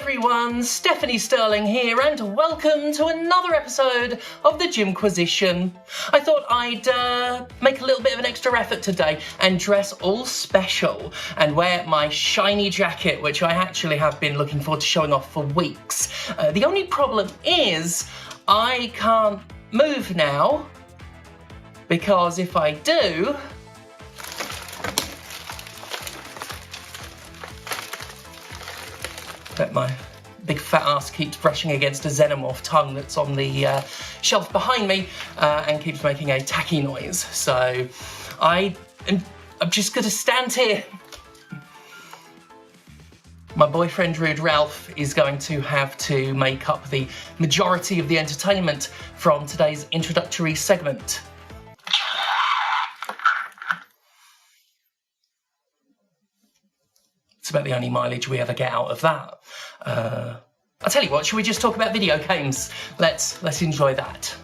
everyone, Stephanie Sterling here and welcome to another episode of the Jimquisition. I thought I'd make a little bit of an extra effort today and dress all special and wear my shiny jacket, which I actually have been looking forward to showing off for weeks. The only problem is I can't move now, because if I do, bet my big fat ass keeps brushing against a xenomorph tongue that's on the shelf behind me and keeps making a tacky noise. So I'm just gonna stand here. My boyfriend Rude Ralph is going to have to make up the majority of the entertainment from today's introductory segment. It's about the only mileage we ever get out of that. I'll tell you what, should we just talk about video games? Let's enjoy that.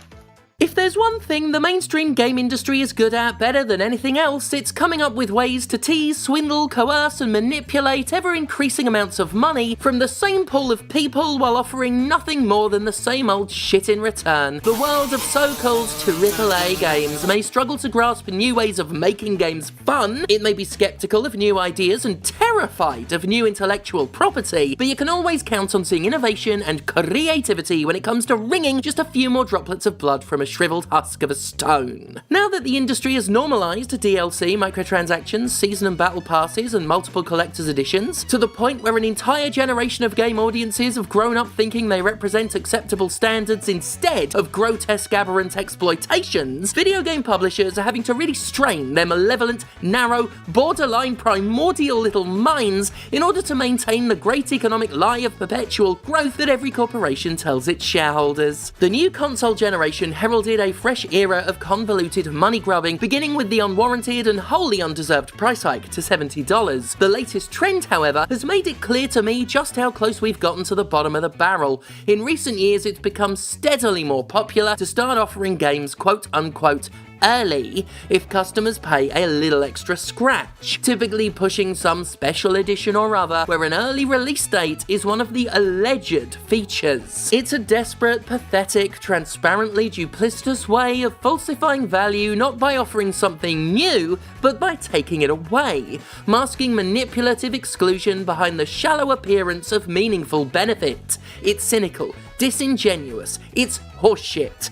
If there's one thing the mainstream game industry is good at better than anything else, it's coming up with ways to tease, swindle, coerce and manipulate ever-increasing amounts of money from the same pool of people while offering nothing more than the same old shit in return. The world of so-called AAA games may struggle to grasp new ways of making games fun, it may be skeptical of new ideas and terrified of new intellectual property, but you can always count on seeing innovation and creativity when it comes to wringing just a few more droplets of blood from a shriveled husk of a stone. Now that the industry has normalised DLC, microtransactions, season and battle passes and multiple collector's editions, to the point where an entire generation of game audiences have grown up thinking they represent acceptable standards instead of grotesque aberrant exploitations, video game publishers are having to really strain their malevolent, narrow, borderline primordial little minds in order to maintain the great economic lie of perpetual growth that every corporation tells its shareholders. The new console generation heralded a fresh era of convoluted money grubbing, beginning with the unwarranted and wholly undeserved price hike to $70. The latest trend, however, has made it clear to me just how close we've gotten to the bottom of the barrel. In recent years, it's become steadily more popular to start offering games quote-unquote early if customers pay a little extra scratch, typically pushing some special edition or other where an early release date is one of the alleged features. It's a desperate, pathetic, transparently duplicitous way of falsifying value not by offering something new, but by taking it away, masking manipulative exclusion behind the shallow appearance of meaningful benefit. It's cynical, disingenuous, it's horseshit.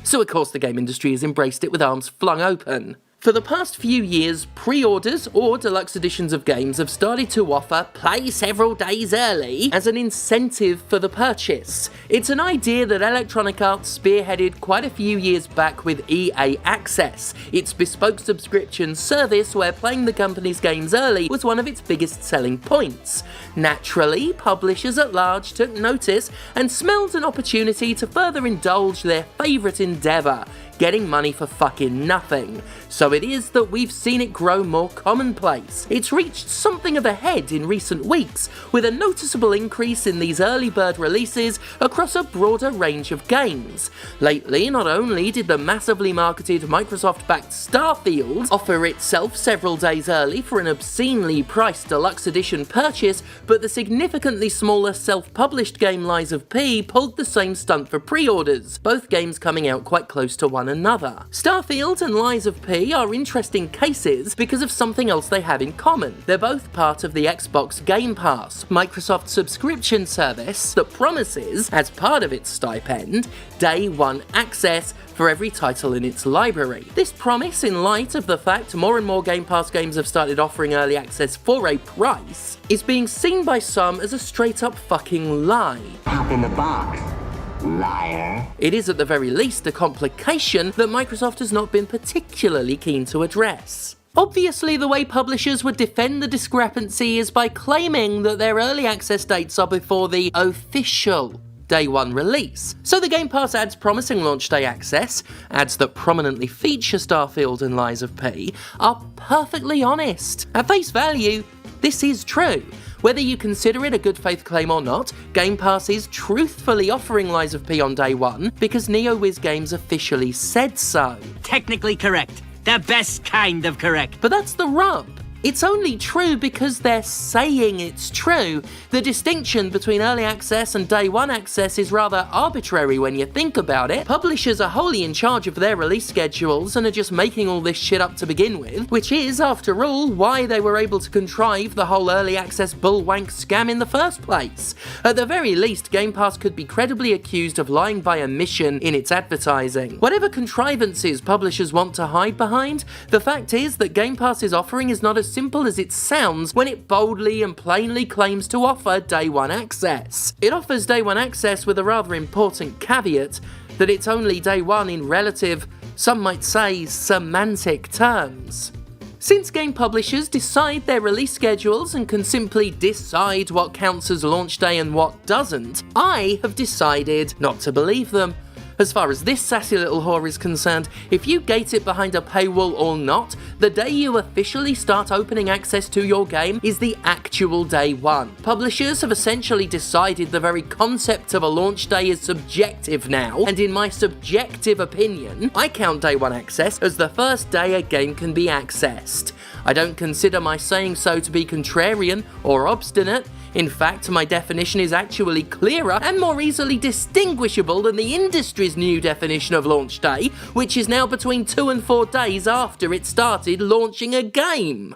So of course the game industry has embraced it with arms flung open. For the past few years, pre-orders or deluxe editions of games have started to offer play several days early as an incentive for the purchase. It's an idea that Electronic Arts spearheaded quite a few years back with EA Access, its bespoke subscription service where playing the company's games early was one of its biggest selling points. Naturally, publishers at large took notice and smelled an opportunity to further indulge their favourite endeavour, getting money for fucking nothing. So it is that we've seen it grow more commonplace. It's reached something of a head in recent weeks, with a noticeable increase in these early bird releases across a broader range of games. Lately, not only did the massively marketed Microsoft-backed Starfield offer itself several days early for an obscenely priced deluxe edition purchase, but the significantly smaller self-published game Lies of P pulled the same stunt for pre-orders, both games coming out quite close to one another. Starfield and Lies of P are interesting cases because of something else they have in common. They're both part of the Xbox Game Pass, Microsoft's subscription service that promises, as part of its stipend, day one access for every title in its library. This promise, in light of the fact more and more Game Pass games have started offering early access for a price, is being seen by some as a straight up fucking lie. Pop in the box. Liar. It is at the very least a complication that Microsoft has not been particularly keen to address. Obviously, the way publishers would defend the discrepancy is by claiming that their early access dates are before the official day one release. So the Game Pass ads promising launch day access, ads that prominently feature Starfield and Lies of P, are perfectly honest. At face value, this is true. Whether you consider it a good faith claim or not, Game Pass is truthfully offering Lies of P on day one because NeoWiz Games officially said so. Technically correct. The best kind of correct. But that's the rub. It's only true because they're saying it's true. The distinction between early access and day one access is rather arbitrary when you think about it. Publishers are wholly in charge of their release schedules and are just making all this shit up to begin with, which is, after all, why they were able to contrive the whole early access bullwank scam in the first place. At the very least, Game Pass could be credibly accused of lying by omission in its advertising. Whatever contrivances publishers want to hide behind, the fact is that Game Pass's offering is not as simple as it sounds when it boldly and plainly claims to offer day one access. It offers day one access with a rather important caveat that it's only day one in relative, some might say, semantic terms. Since game publishers decide their release schedules and can simply decide what counts as launch day and what doesn't, I have decided not to believe them. As far as this sassy little whore is concerned, if you gate it behind a paywall or not, the day you officially start opening access to your game is the actual day one. Publishers have essentially decided the very concept of a launch day is subjective now, and in my subjective opinion, I count day one access as the first day a game can be accessed. I don't consider my saying so to be contrarian or obstinate. In fact, my definition is actually clearer and more easily distinguishable than the industry's new definition of launch day, which is now between 2 and 4 days after it started launching a game.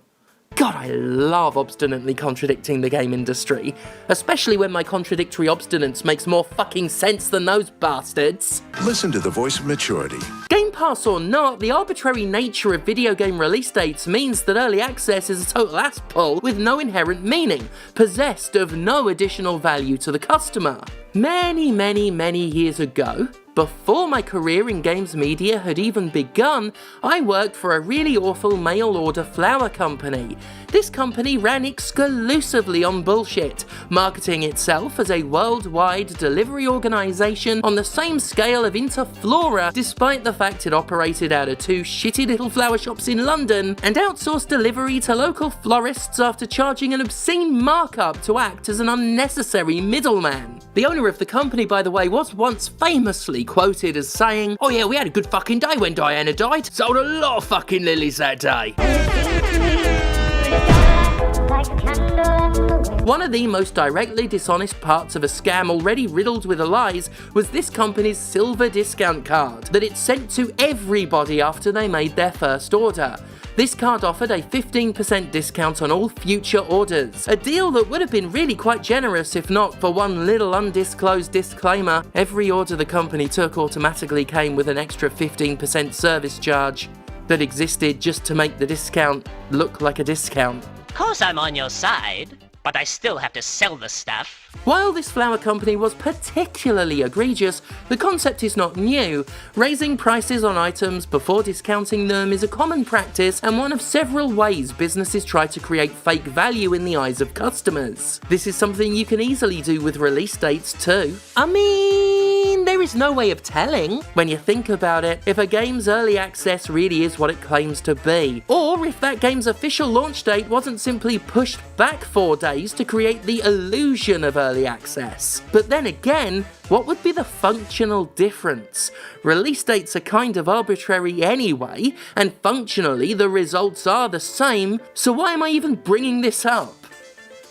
God, I love obstinately contradicting the game industry, especially when my contradictory obstinance makes more fucking sense than those bastards. Listen to the voice of maturity. Game Pass or not, the arbitrary nature of video game release dates means that early access is a total ass pull with no inherent meaning, possessed of no additional value to the customer. Many years ago, before my career in games media had even begun, I worked for a really awful mail-order flower company. This company ran exclusively on bullshit, marketing itself as a worldwide delivery organisation on the same scale of Interflora, despite the fact it operated out of 2 shitty little flower shops in London, and outsourced delivery to local florists after charging an obscene markup to act as an unnecessary middleman. The owner of the company, by the way, was once famously quoted as saying, "Oh yeah, we had a good fucking day when Diana died. Sold a lot of fucking lilies that day." One of the most directly dishonest parts of a scam already riddled with lies was this company's silver discount card that it sent to everybody after they made their first order. This card offered a 15% discount on all future orders, a deal that would have been really quite generous if not for one little undisclosed disclaimer. Every order the company took automatically came with an extra 15% service charge that existed just to make the discount look like a discount. Of course I'm on your side, but I still have to sell the stuff. While this flower company was particularly egregious, the concept is not new. Raising prices on items before discounting them is a common practice and one of several ways businesses try to create fake value in the eyes of customers. This is something you can easily do with release dates too. I mean, there is no way of telling, when you think about it, if a game's early access really is what it claims to be, or if that game's official launch date wasn't simply pushed back 4 days to create the illusion of early access. But then again, what would be the functional difference? Release dates are kind of arbitrary anyway, and functionally the results are the same, so why am I even bringing this up?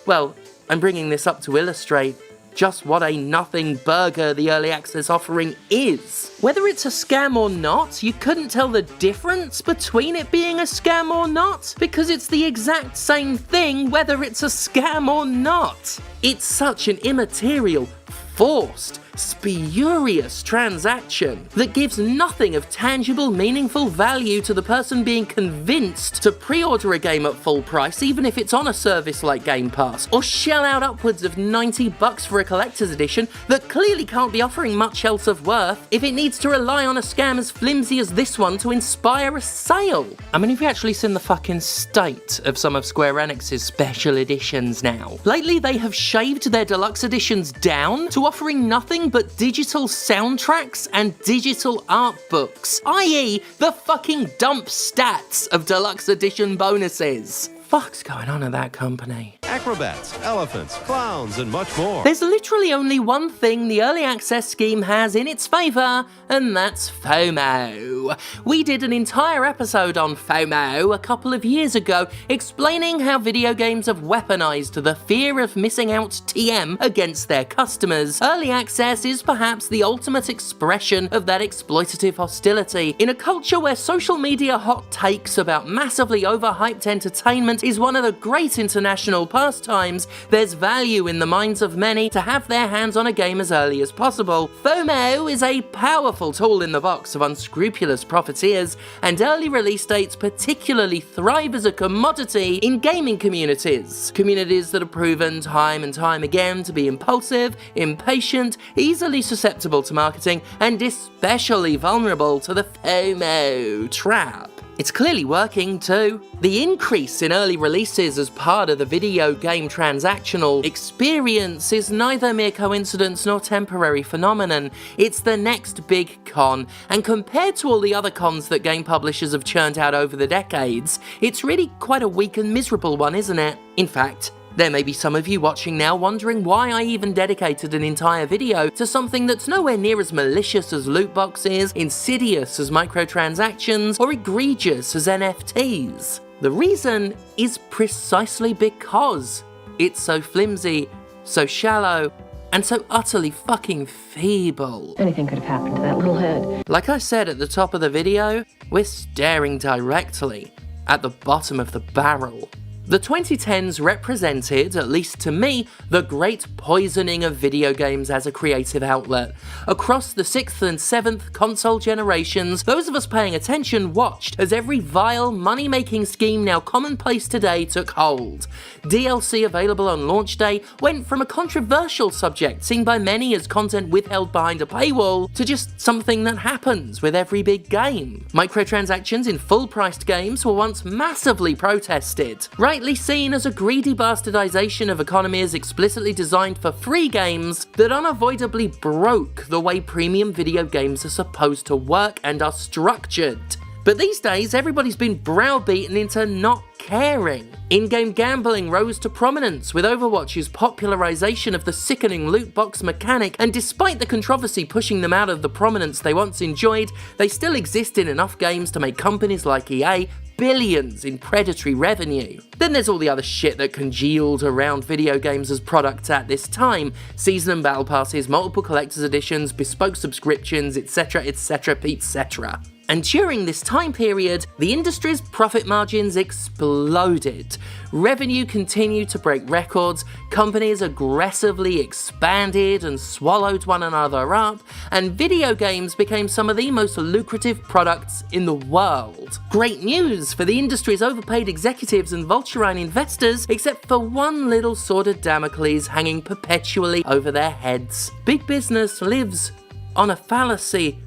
Well, I'm bringing this up to illustrate just what a nothing burger the early access offering is. Whether it's a scam or not, you couldn't tell the difference between it being a scam or not, because it's the exact same thing whether it's a scam or not. It's such an immaterial, forced, spurious transaction that gives nothing of tangible, meaningful value to the person being convinced to pre-order a game at full price, even if it's on a service like Game Pass, or shell out upwards of $90 for a collector's edition that clearly can't be offering much else of worth if it needs to rely on a scam as flimsy as this one to inspire a sale. I mean, have you actually seen the fucking state of some of Square Enix's special editions now? Lately, they have shaved their deluxe editions down to offering nothing but digital soundtracks and digital art books, i.e. the fucking dump stats of deluxe edition bonuses. fuck's going on at that company? Acrobats, elephants, clowns, and much more. There's literally only one thing the early access scheme has in its favour, and that's FOMO. We did an entire episode on FOMO a couple of years ago, explaining how video games have weaponized the fear of missing out TM against their customers. Early access is perhaps the ultimate expression of that exploitative hostility. In a culture where social media hot takes about massively overhyped entertainment is one of the great international pastimes, there's value in the minds of many to have their hands on a game as early as possible. FOMO is a powerful tool in the box of unscrupulous profiteers, and early release dates particularly thrive as a commodity in gaming communities. Communities that are proven time and time again to be impulsive, impatient, easily susceptible to marketing, and especially vulnerable to the FOMO trap. It's clearly working too. The increase in early releases as part of the video game transactional experience is neither mere coincidence nor temporary phenomenon. It's the next big con, and compared to all the other cons that game publishers have churned out over the decades, it's really quite a weak and miserable one, isn't it? In fact, there may be some of you watching now wondering why I even dedicated an entire video to something that's nowhere near as malicious as loot boxes, insidious as microtransactions, or egregious as NFTs. The reason is precisely because it's so flimsy, so shallow, and so utterly fucking feeble. Anything could have happened to that little head. Like I said at the top of the video, we're staring directly at the bottom of the barrel. The 2010s represented, at least to me, the great poisoning of video games as a creative outlet. Across the 6th and 7th console generations, those of us paying attention watched as every vile, money-making scheme now commonplace today took hold. DLC available on launch day went from a controversial subject seen by many as content withheld behind a paywall to just something that happens with every big game. Microtransactions in full-priced games were once massively protested, rightly seen as a greedy bastardization of economies explicitly designed for free games that unavoidably broke the way premium video games are supposed to work and are structured. But these days, everybody's been browbeaten into not caring. In-game gambling rose to prominence with Overwatch's popularization of the sickening loot box mechanic, and despite the controversy pushing them out of the prominence they once enjoyed, they still exist in enough games to make companies like EA billions in predatory revenue. Then there's all the other shit that congealed around video games as products at this time: season and battle passes, multiple collector's editions, bespoke subscriptions, etc, etc. And during this time period, the industry's profit margins exploded. Revenue continued to break records, companies aggressively expanded and swallowed one another up, and video games became some of the most lucrative products in the world. Great news for the industry's overpaid executives and vulturine investors, except for one little sword of Damocles hanging perpetually over their heads. Big business lives on a fallacy.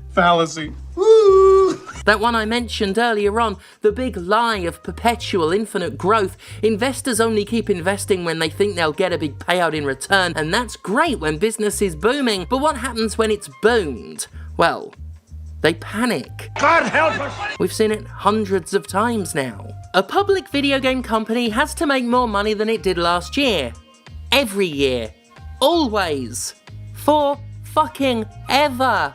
That one I mentioned earlier on, the big lie of perpetual infinite growth. Investors only keep investing when they think they'll get a big payout in return, and that's great when business is booming, but what happens when it's boomed? Well, they panic. God help us! We've seen it hundreds of times now. A public video game company has to make more money than it did last year. Every year. Always. For fucking ever.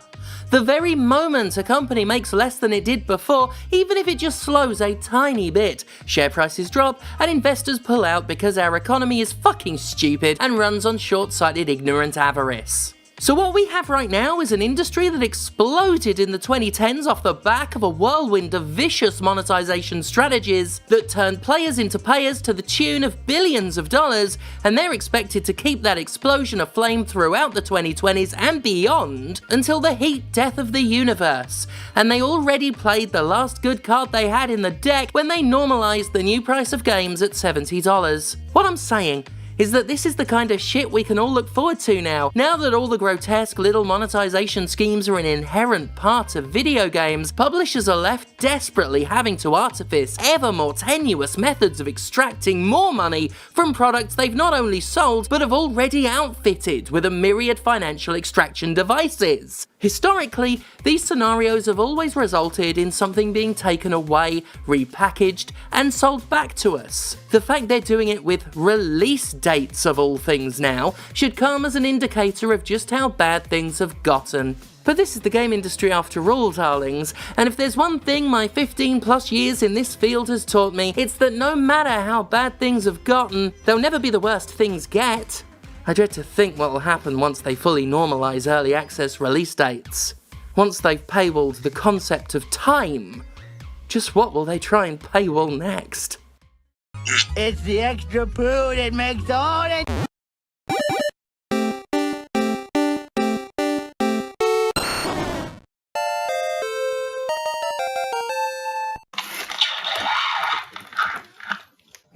The very moment a company makes less than it did before, even if it just slows a tiny bit, share prices drop and investors pull out because our economy is fucking stupid and runs on short-sighted ignorant avarice. So what we have right now is an industry that exploded in the 2010s off the back of a whirlwind of vicious monetization strategies that turned players into payers to the tune of billions of dollars, and they're expected to keep that explosion aflame throughout the 2020s and beyond until the heat death of the universe. And they already played the last good card they had in the deck when they normalized the new price of games at $70. What I'm saying is that this is the kind of shit we can all look forward to now that all the grotesque little monetization schemes are an inherent part of video games. Publishers are left desperately having to artifice ever more tenuous methods of extracting more money from products they've not only sold, but have already outfitted with a myriad financial extraction devices. Historically, these scenarios have always resulted in something being taken away, repackaged, and sold back to us. The fact they're doing it with release dates of all things now should come as an indicator of just how bad things have gotten. But this is the game industry after all, darlings, and if there's one thing my 15 plus years in this field has taught me, it's that no matter how bad things have gotten, they'll never be the worst things get. I dread to think what will happen once they fully normalise early access release dates. Once they've paywalled the concept of time, just what will they try and paywall next? It's the extra poo that makes all the...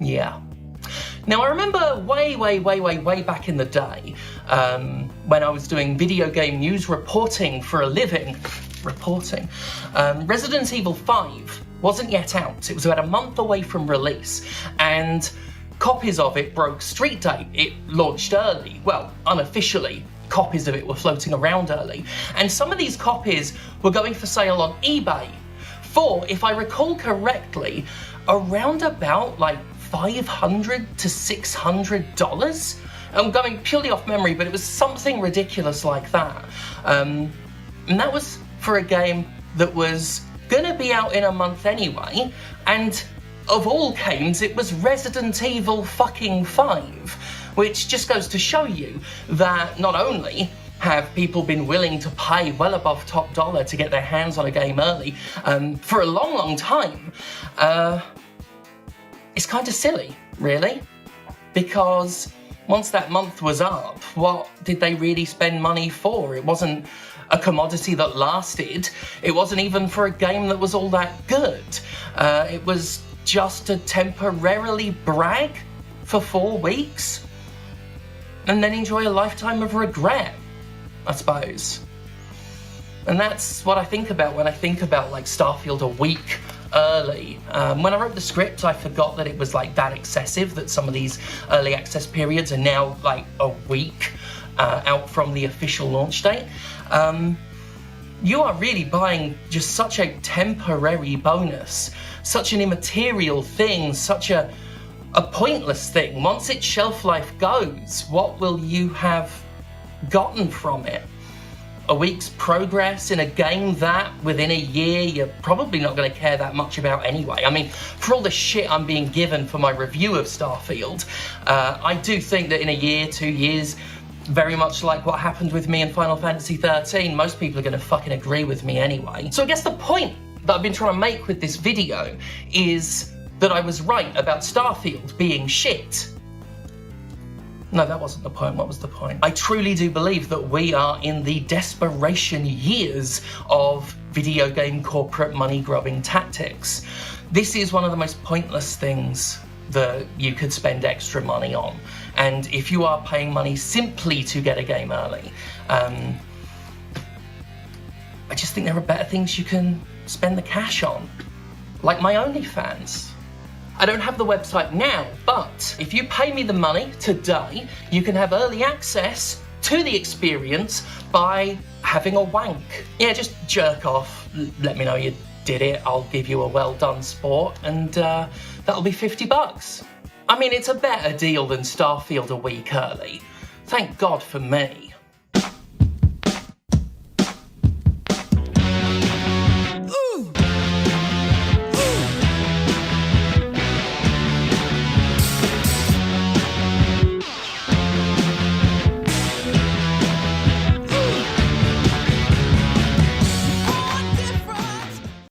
Yeah. Now I remember way back in the day, when I was doing video game news reporting for a living, Resident Evil 5 wasn't yet out. It was about a month away from release, and copies of it broke street date. It launched early, well, unofficially. Copies of it were floating around early, and some of these copies were going for sale on eBay for, if I recall correctly, around about like $500 to $600. I'm going purely off memory, but it was something ridiculous like that. And that was for a game that was gonna be out in a month anyway, and of all games, it was Resident Evil fucking 5, which just goes to show you that not only have people been willing to pay well above top dollar to get their hands on a game early for a long time, it's kind of silly, really, because once that month was up, what did they really spend money for? It wasn't a commodity that lasted. It wasn't even for a game that was all that good. It was just to temporarily brag for 4 weeks and then enjoy a lifetime of regret, I suppose. And that's what I think about when I think about like Starfield a week early. When I wrote the script, I forgot that it was like that excessive, that some of these early access periods are now like a week out from the official launch date. You are really buying just such a temporary bonus, such an immaterial thing, such a pointless thing. Once its shelf life goes, what will you have gotten from it? A week's progress in a game that within a year you're probably not going to care that much about anyway. I mean, for all the shit I'm being given for my review of Starfield, I do think that in a year, 2 years, very much like what happened with me in Final Fantasy 13, most people are going to fucking agree with me anyway. So I guess the point that I've been trying to make with this video is that I was right about Starfield being shit. No, that wasn't the point. What was the point? I truly do believe that we are in the desperation years of video game corporate money-grubbing tactics. This is one of the most pointless things that you could spend extra money on. And if you are paying money simply to get a game early, I just think there are better things you can spend the cash on. Like my OnlyFans. I don't have the website now, but if you pay me the money today, you can have early access to the experience by having a wank. Yeah, just jerk off, let me know you did it, I'll give you a well done sport, and that'll be $50. I mean, it's a better deal than Starfield a week early. Thank God for me.